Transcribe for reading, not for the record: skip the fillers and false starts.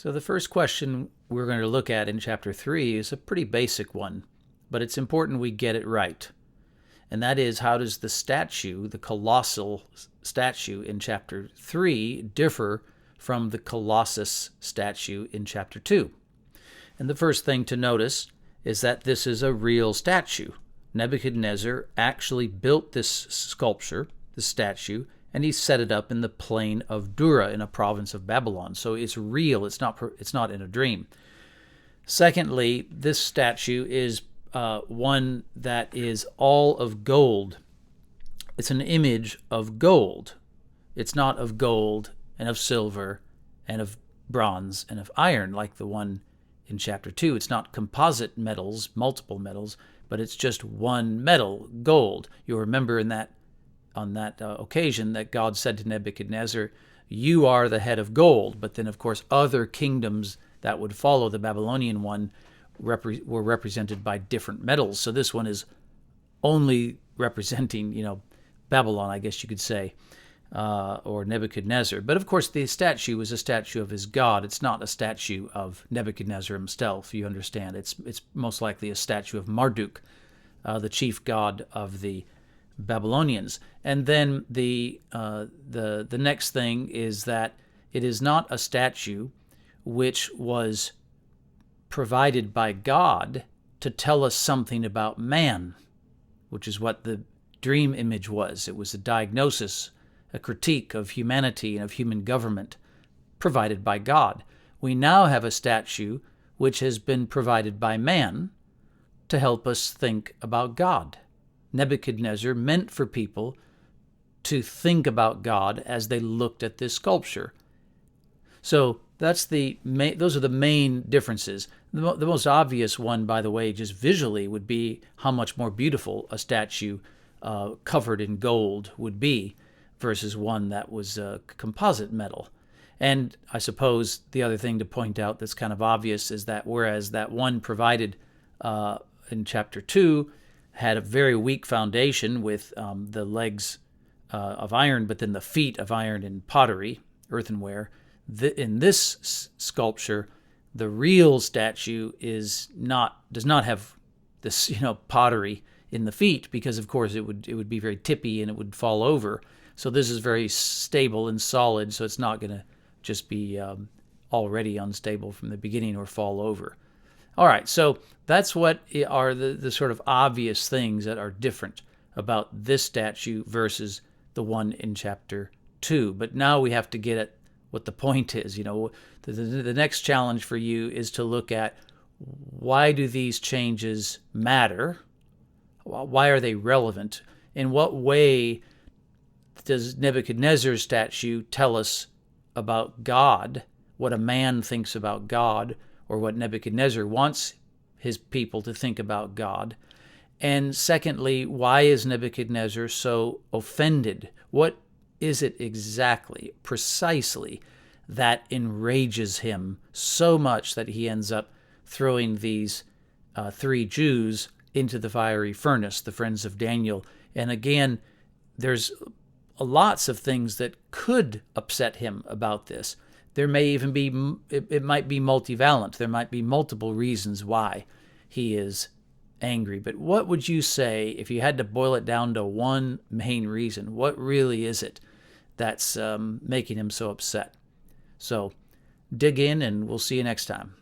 So the first question we're going to look at in chapter 3 is a pretty basic one, but it's important we get it right. And that is, how does the statue, the colossal statue in chapter 3, differ from the Colossus statue in chapter 2? And the first thing to notice is that this is a real statue. Nebuchadnezzar actually built this sculpture, the statue, and he set it up in the plain of Dura in a province of Babylon. So it's real. It's not in a dream. Secondly, this statue is one that is all of gold. It's an image of gold. It's not of gold and of silver and of bronze and of iron like the one in chapter 2. It's not composite metals, multiple metals, but it's just one metal, gold. You'll remember on that occasion that God said to Nebuchadnezzar, "You are the head of gold." But then, of course, other kingdoms that would follow the Babylonian one were represented by different metals. So this one is only representing, Babylon, I guess you could say, or Nebuchadnezzar. But of course, the statue is a statue of his god. It's not a statue of Nebuchadnezzar himself. You understand? It's most likely a statue of Marduk, the chief god of the Babylonians. And then the next thing is that it is not a statue which was provided by God to tell us something about man, which is what the dream image was. It was a diagnosis, a critique of humanity and of human government provided by God. We now have a statue which has been provided by man to help us think about God. Nebuchadnezzar meant for people to think about God as they looked at this sculpture. So those are the main differences. The most obvious one, by the way, just visually, would be how much more beautiful a statue covered in gold would be versus one that was composite metal. And I suppose the other thing to point out that's kind of obvious is that whereas that one provided in chapter 2 had a very weak foundation with the legs of iron, but then the feet of iron in pottery, earthenware. In this sculpture, the real statue does not have this pottery in the feet, because of course it would be very tippy and it would fall over. So this is very stable and solid, so it's not going to just be already unstable from the beginning or fall over. All right, so that's what are the sort of obvious things that are different about this statue versus the one in chapter 2. But now we have to get at what the point is. The next challenge for you is to look at, why do these changes matter? Why are they relevant? In what way does Nebuchadnezzar's statue tell us about God, what a man thinks about God, or what Nebuchadnezzar wants his people to think about God? And secondly, why is Nebuchadnezzar so offended? What is it exactly, precisely, that enrages him so much that he ends up throwing these 3 Jews into the fiery furnace, the friends of Daniel? And again, there's lots of things that could upset him about this. There may even be, it might be multivalent. There might be multiple reasons why he is angry. But what would you say, if you had to boil it down to one main reason? What really is it that's making him so upset? So dig in, and we'll see you next time.